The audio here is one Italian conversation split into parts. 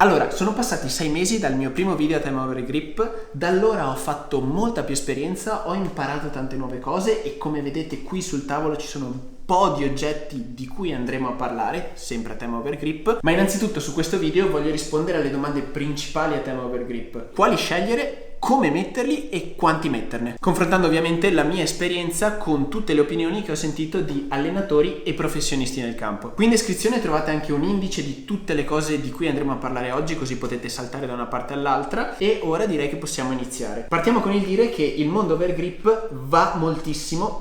Allora, sono passati 6 mesi dal mio primo video a tema overgrip, da allora ho fatto molta più esperienza, ho imparato tante nuove cose e come vedete qui sul tavolo ci sono un po' di oggetti di cui andremo a parlare, sempre a tema overgrip, ma innanzitutto su questo video voglio rispondere alle domande principali a tema overgrip. Quali scegliere? Come metterli e quanti metterne, confrontando ovviamente la mia esperienza con tutte le opinioni che ho sentito di allenatori e professionisti nel campo. Qui in descrizione trovate anche un indice di tutte le cose di cui andremo a parlare oggi, così potete saltare da una parte all'altra, e ora direi che possiamo iniziare. Partiamo con il dire che il mondo overgrip va moltissimo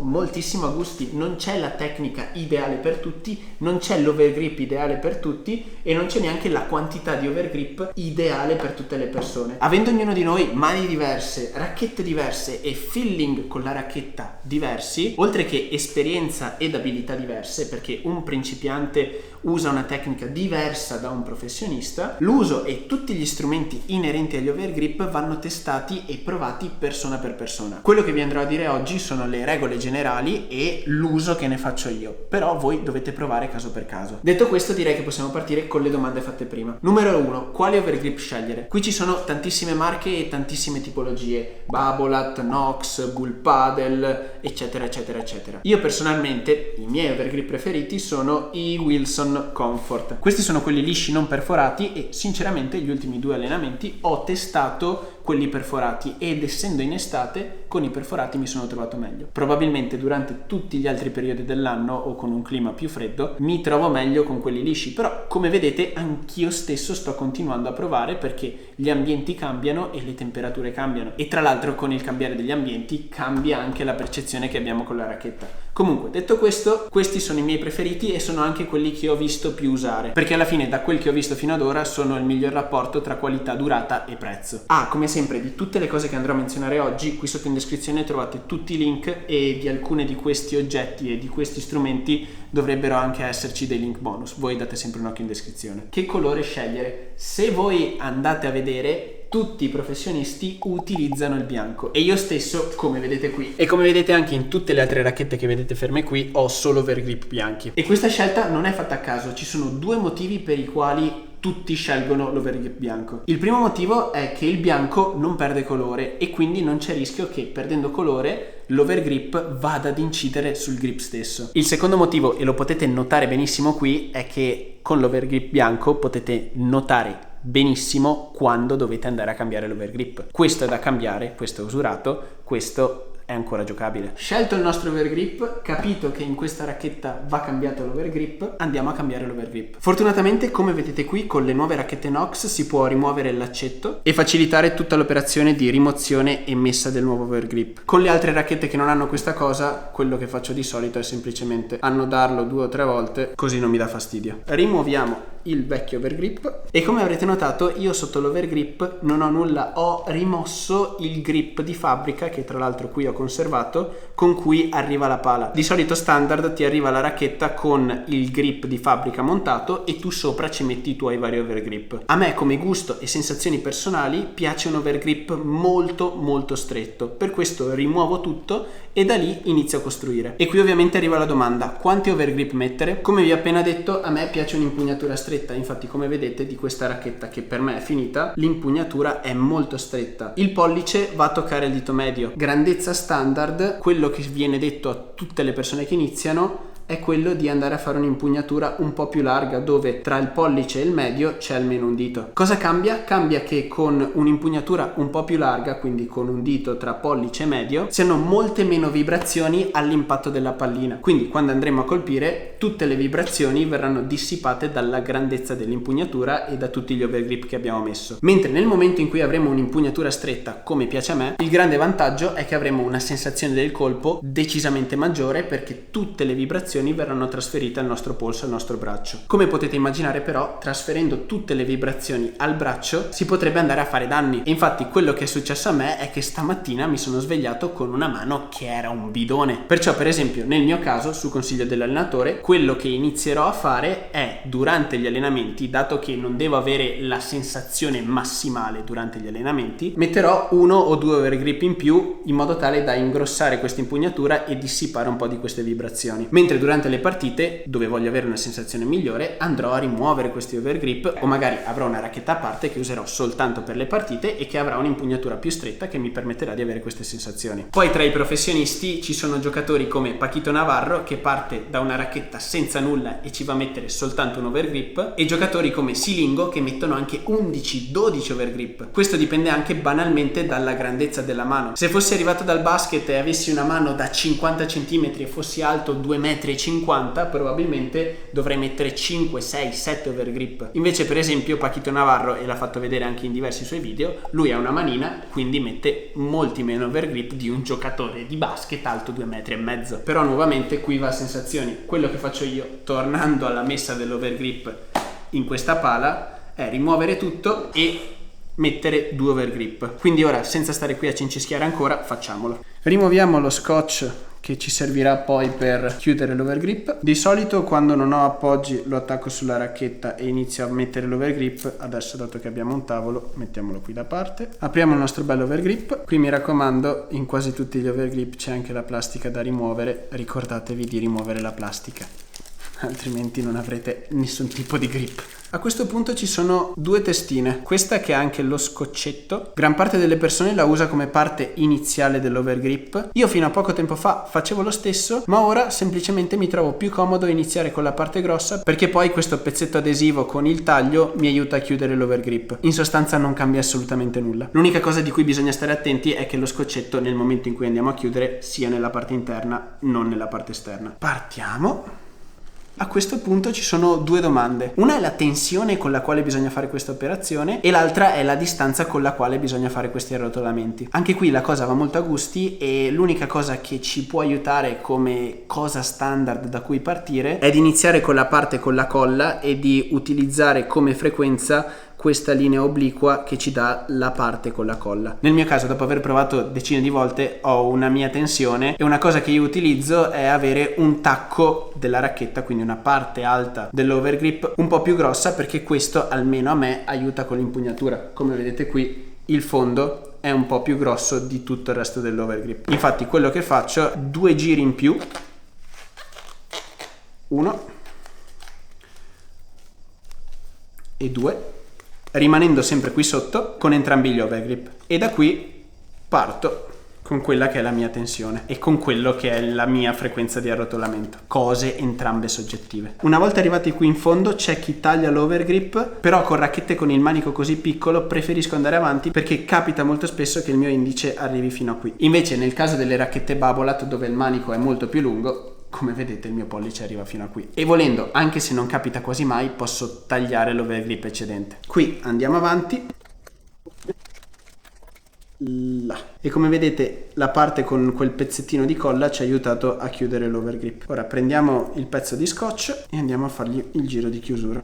a gusti, non c'è la tecnica ideale per tutti, non c'è l'overgrip ideale per tutti e non c'è neanche la quantità di overgrip ideale per tutte le persone. Avendo ognuno di noi mani diverse, racchette diverse e feeling con la racchetta diversi, oltre che esperienza ed abilità diverse, perché un principiante usa una tecnica diversa da un professionista, l'uso e tutti gli strumenti inerenti agli overgrip vanno testati e provati persona per persona. Quello che vi andrò a dire oggi sono le regole generali e l'uso che ne faccio io, però voi dovete provare caso per caso. Detto questo, direi che possiamo partire con le domande fatte prima. Numero 1, quale overgrip scegliere? Qui ci sono tantissime marche e tantissime tipologie, Babolat, Nox, Bull Paddle, eccetera eccetera eccetera. Io personalmente i miei overgrip preferiti sono i Wilson Comfort. Questi sono quelli lisci non perforati e sinceramente gli ultimi 2 allenamenti ho testato quelli perforati ed essendo in estate con i perforati mi sono trovato meglio. Probabilmente durante tutti gli altri periodi dell'anno o con un clima più freddo mi trovo meglio con quelli lisci, però come vedete anch'io stesso sto continuando a provare perché gli ambienti cambiano e le temperature cambiano e tra l'altro con il cambiare degli ambienti cambia anche la percezione che abbiamo con la racchetta. Comunque, detto questo, questi sono i miei preferiti e sono anche quelli che ho visto più usare, perché alla fine da quel che ho visto fino ad ora sono il miglior rapporto tra qualità, durata e prezzo. Come sempre, di tutte le cose che andrò a menzionare oggi, qui sotto in descrizione trovate tutti i link e di alcune di questi oggetti e di questi strumenti dovrebbero anche esserci dei link bonus. Voi date sempre un occhio in descrizione. Che colore scegliere? Se voi andate a vedere, tutti i professionisti utilizzano il bianco e io stesso, come vedete qui e come vedete anche in tutte le altre racchette che vedete ferme qui, ho solo overgrip bianchi e questa scelta non è fatta a caso. Ci sono 2 motivi per i quali tutti scelgono l'overgrip bianco. Il primo motivo è che il bianco non perde colore e quindi non c'è rischio che perdendo colore l'overgrip vada ad incidere sul grip stesso. Il secondo motivo, e lo potete notare benissimo qui, è che con l'overgrip bianco potete notare benissimo quando dovete andare a cambiare l'overgrip. Questo è da cambiare, questo è usurato, questo è ancora giocabile. Scelto il nostro overgrip, capito che in questa racchetta va cambiato l'overgrip, andiamo a cambiare l'overgrip. Fortunatamente, come vedete qui, con le nuove racchette Nox si può rimuovere il laccetto e facilitare tutta l'operazione di rimozione e messa del nuovo overgrip. Con le altre racchette che non hanno questa cosa, quello che faccio di solito è semplicemente annodarlo 2 o 3 volte, così non mi dà fastidio. Rimuoviamo il vecchio overgrip e come avrete notato io sotto l'overgrip non ho nulla, ho rimosso il grip di fabbrica che tra l'altro qui ho conservato con cui arriva la pala. Di solito standard ti arriva la racchetta con il grip di fabbrica montato e tu sopra ci metti i tuoi vari overgrip. A me come gusto e sensazioni personali piace un overgrip molto stretto, per questo rimuovo tutto e da lì inizio a costruire. E qui ovviamente arriva la domanda: quanti overgrip mettere? Come vi ho appena detto, a me piace un'impugnatura stretta, infatti come vedete di questa racchetta che per me è finita, l'impugnatura è molto stretta. Il pollice va a toccare il dito medio. Grandezza standard, quello che viene detto a tutte le persone che iniziano è quello di andare a fare un'impugnatura un po' più larga dove tra il pollice e il medio c'è almeno un dito. Cosa cambia? Cambia che con un'impugnatura un po' più larga, quindi con un dito tra pollice e medio, si hanno molte meno vibrazioni all'impatto della pallina, quindi quando andremo a colpire tutte le vibrazioni verranno dissipate dalla grandezza dell'impugnatura e da tutti gli overgrip che abbiamo messo. Mentre nel momento in cui avremo un'impugnatura stretta come piace a me, il grande vantaggio è che avremo una sensazione del colpo decisamente maggiore perché tutte le vibrazioni verranno trasferite al nostro polso, al nostro braccio. Come potete immaginare però, trasferendo tutte le vibrazioni al braccio si potrebbe andare a fare danni e infatti quello che è successo a me è che stamattina mi sono svegliato con una mano che era un bidone. Perciò per esempio nel mio caso, su consiglio dell'allenatore, quello che inizierò a fare è durante gli allenamenti, dato che non devo avere la sensazione massimale durante gli allenamenti, metterò 1 o 2 overgrip in più in modo tale da ingrossare questa impugnatura e dissipare un po' di queste vibrazioni, mentre durante le partite, dove voglio avere una sensazione migliore, andrò a rimuovere questi overgrip, o magari avrò una racchetta a parte che userò soltanto per le partite e che avrà un'impugnatura più stretta che mi permetterà di avere queste sensazioni. Poi tra i professionisti ci sono giocatori come Paquito Navarro, che parte da una racchetta senza nulla e ci va a mettere soltanto un overgrip, e giocatori come Silingo che mettono anche 11-12 overgrip. Questo dipende anche banalmente dalla grandezza della mano. Se fossi arrivato dal basket e avessi una mano da 50 cm e fossi alto 2,50 m, probabilmente dovrei mettere 5, 6, 7 overgrip. Invece per esempio Paquito Navarro, e l'ha fatto vedere anche in diversi suoi video, lui ha una manina, quindi mette molti meno overgrip di un giocatore di basket alto 2,5 m. Però nuovamente qui va a sensazioni. Quello che faccio io, tornando alla messa dell'overgrip in questa pala, è rimuovere tutto e mettere 2 overgrip. Quindi ora, senza stare qui a cincischiare ancora, facciamolo. Rimuoviamo lo scotch che ci servirà poi per chiudere l'overgrip. Di solito quando non ho appoggi lo attacco sulla racchetta e inizio a mettere l'overgrip. Adesso, dato che abbiamo un tavolo, mettiamolo qui da parte. Apriamo il nostro bello overgrip. Qui mi raccomando, in quasi tutti gli overgrip c'è anche la plastica da rimuovere. Ricordatevi di rimuovere la plastica, altrimenti non avrete nessun tipo di grip. A questo punto ci sono due testine, questa che ha anche lo scoccetto. Gran parte delle persone la usa come parte iniziale dell'overgrip. Io fino a poco tempo fa facevo lo stesso, ma ora semplicemente mi trovo più comodo iniziare con la parte grossa, perché poi questo pezzetto adesivo con il taglio mi aiuta a chiudere l'overgrip. In sostanza non cambia assolutamente nulla. L'unica cosa di cui bisogna stare attenti è che lo scoccetto, nel momento in cui andiamo a chiudere, sia nella parte interna, non nella parte esterna. Partiamo. A questo punto ci sono due domande. Una è la tensione con la quale bisogna fare questa operazione e l'altra è la distanza con la quale bisogna fare questi arrotolamenti. Anche qui la cosa va molto a gusti e l'unica cosa che ci può aiutare come cosa standard da cui partire è di iniziare con la parte con la colla e di utilizzare come frequenza questa linea obliqua che ci dà la parte con la colla. Nel mio caso, dopo aver provato decine di volte, ho una mia tensione e una cosa che io utilizzo è avere un tacco della racchetta, quindi una parte alta dell'overgrip un po' più grossa, perché questo almeno a me aiuta con l'impugnatura. Come vedete qui il fondo è un po' più grosso di tutto il resto dell'overgrip. Infatti quello che faccio è 2 giri in più, 1 e 2, rimanendo sempre qui sotto con entrambi gli overgrip, e da qui parto con quella che è la mia tensione e con quello che è la mia frequenza di arrotolamento, cose entrambe soggettive. Una volta arrivati qui in fondo c'è chi taglia l'overgrip, però con racchette con il manico così piccolo preferisco andare avanti, perché capita molto spesso che il mio indice arrivi fino a qui. Invece nel caso delle racchette Babolat, dove il manico è molto più lungo, come vedete il mio pollice arriva fino a qui, e volendo, anche se non capita quasi mai, posso tagliare l'overgrip eccedente. Qui andiamo avanti, là. E come vedete la parte con quel pezzettino di colla ci ha aiutato a chiudere l'overgrip. Ora prendiamo il pezzo di scotch e andiamo a fargli il giro di chiusura.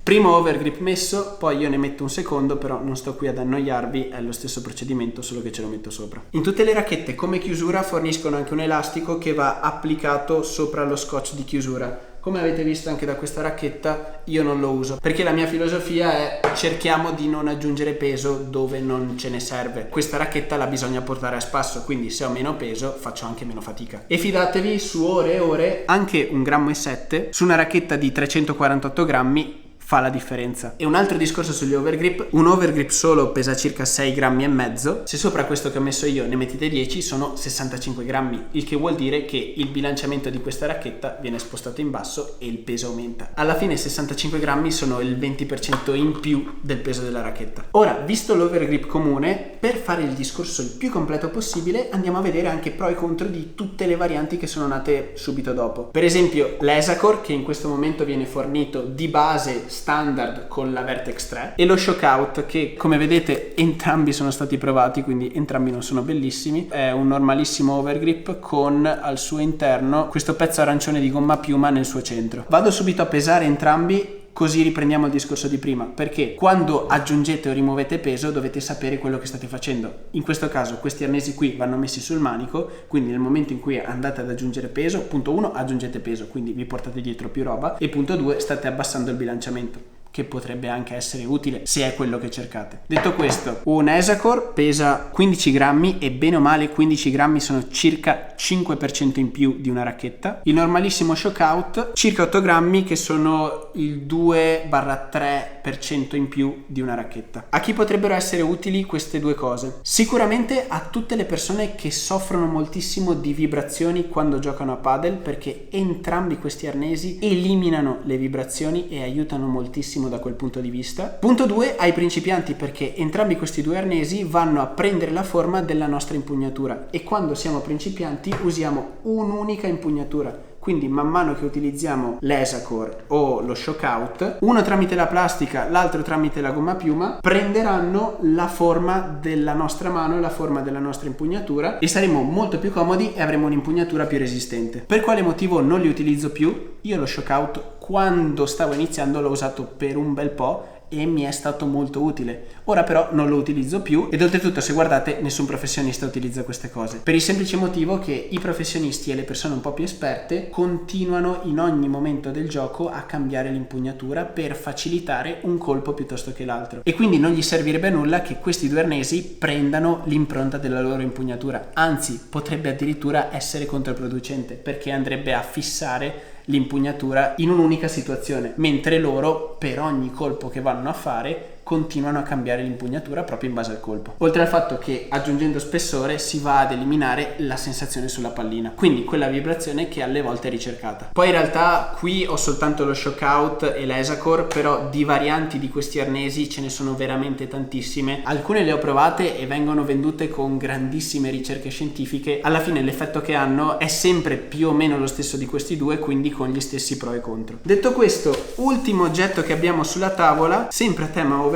Primo overgrip messo, poi io ne metto un secondo, però non sto qui ad annoiarvi, è lo stesso procedimento, solo che ce lo metto sopra. In tutte le racchette come chiusura forniscono anche un elastico che va applicato sopra lo scotch di chiusura. Come avete visto anche da questa racchetta, io non lo uso, perché la mia filosofia è: cerchiamo di non aggiungere peso dove non ce ne serve. Questa racchetta la bisogna portare a spasso, quindi se ho meno peso faccio anche meno fatica. E fidatevi, su ore e ore, anche 1,7 grammi su una racchetta di 348 grammi fa la differenza. E un altro discorso sugli overgrip: un overgrip solo pesa circa 6,5 grammi. Se sopra questo che ho messo io ne mettete 10 sono 65 grammi, il che vuol dire che il bilanciamento di questa racchetta viene spostato in basso e il peso aumenta. Alla fine 65 grammi sono il 20% in più del peso della racchetta. Ora, visto l'overgrip comune, per fare il discorso il più completo possibile andiamo a vedere anche pro e contro di tutte le varianti che sono nate subito dopo. Per esempio l'Esacor, che in questo momento viene fornito di base standard con la Vertex 3, e lo Shockout, che come vedete entrambi sono stati provati, quindi entrambi non sono bellissimi. È un normalissimo overgrip con al suo interno questo pezzo arancione di gomma piuma nel suo centro. Vado subito a pesare entrambi, così riprendiamo il discorso di prima, perché quando aggiungete o rimuovete peso dovete sapere quello che state facendo. In questo caso questi arnesi qui vanno messi sul manico, quindi nel momento in cui andate ad aggiungere peso, punto 1, aggiungete peso, quindi vi portate dietro più roba, e punto 2, state abbassando il bilanciamento, che potrebbe anche essere utile se è quello che cercate. Detto questo, un ESACOR pesa 15 grammi e bene o male 15 grammi sono circa 5% in più di una racchetta. Il normalissimo Shockout circa 8 grammi che sono il 2-3% in più di una racchetta. A chi potrebbero essere utili queste due cose? Sicuramente a tutte le persone che soffrono moltissimo di vibrazioni quando giocano a padel, perché entrambi questi arnesi eliminano le vibrazioni e aiutano moltissimo da quel punto di vista. Punto 2, ai principianti, perché entrambi questi due arnesi vanno a prendere la forma della nostra impugnatura e quando siamo principianti usiamo un'unica impugnatura. Quindi man mano che utilizziamo l'ESACOR o lo Shockout, uno tramite la plastica, l'altro tramite la gomma piuma, prenderanno la forma della nostra mano e la forma della nostra impugnatura e saremo molto più comodi e avremo un'impugnatura più resistente. Per quale motivo non li utilizzo più? Io lo Shockout quando stavo iniziando l'ho usato per un bel po' e mi è stato molto utile. Ora però non lo utilizzo più ed oltretutto, se guardate, nessun professionista utilizza queste cose, per il semplice motivo che i professionisti e le persone un po' più esperte continuano in ogni momento del gioco a cambiare l'impugnatura per facilitare un colpo piuttosto che l'altro, e quindi non gli servirebbe a nulla che questi due arnesi prendano l'impronta della loro impugnatura, anzi potrebbe addirittura essere controproducente perché andrebbe a fissare l'impugnatura in un'unica situazione, mentre loro per ogni colpo che vanno a fare continuano a cambiare l'impugnatura proprio in base al colpo. Oltre al fatto che aggiungendo spessore si va ad eliminare la sensazione sulla pallina, quindi quella vibrazione che alle volte è ricercata. Poi in realtà qui ho soltanto lo Shockout e l'ESACOR, però di varianti di questi arnesi ce ne sono veramente tantissime. Alcune le ho provate e vengono vendute con grandissime ricerche scientifiche. Alla fine l'effetto che hanno è sempre più o meno lo stesso di questi due, quindi con gli stessi pro e contro. Detto questo, ultimo oggetto che abbiamo sulla tavola, sempre a tema overgrip,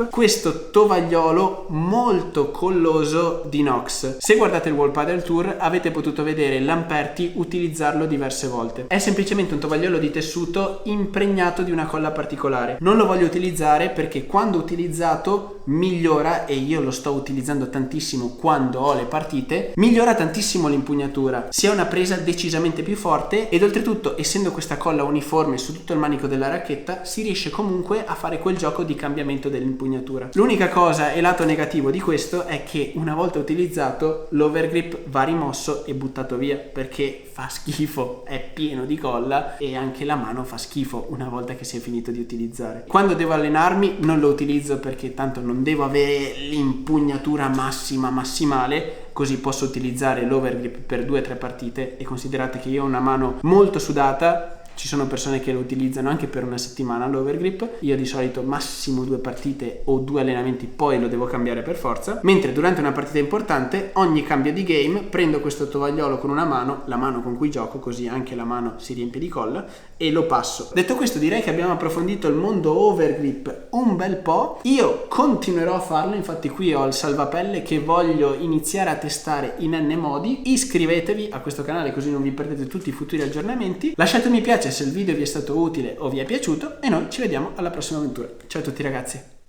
questo tovagliolo molto colloso di Nox. Se guardate il World Padel Tour avete potuto vedere Lamperti utilizzarlo diverse volte. È semplicemente un tovagliolo di tessuto impregnato di una colla particolare. Non lo voglio utilizzare perché quando utilizzato migliora, e io lo sto utilizzando tantissimo quando ho le partite, migliora tantissimo l'impugnatura, si ha una presa decisamente più forte ed oltretutto, essendo questa colla uniforme su tutto il manico della racchetta, si riesce comunque a fare quel gioco di cambiamento dell'impugnatura. L'unica cosa e lato negativo di questo è che una volta utilizzato l'overgrip va rimosso e buttato via perché fa schifo, è pieno di colla e anche la mano fa schifo una volta che si è finito di utilizzare. Quando devo allenarmi non lo utilizzo perché tanto non devo avere l'impugnatura massimale, così posso utilizzare l'overgrip per 2-3 partite, e considerate che io ho una mano molto sudata. Ci sono persone che lo utilizzano anche per una settimana l'overgrip. Io di solito massimo 2 partite o 2 allenamenti, poi lo devo cambiare per forza. Mentre durante una partita importante, ogni cambio di game, prendo questo tovagliolo con una mano, la mano con cui gioco, così anche la mano si riempie di colla, e lo passo. Detto questo, direi che abbiamo approfondito il mondo overgrip un bel po'. Io continuerò a farlo, infatti qui ho il salvapelle che voglio iniziare a testare in n modi. Iscrivetevi a questo canale così non vi perdete tutti i futuri aggiornamenti. Lasciate un mi piace se il video vi è stato utile o vi è piaciuto e noi ci vediamo alla prossima avventura. Ciao a tutti ragazzi!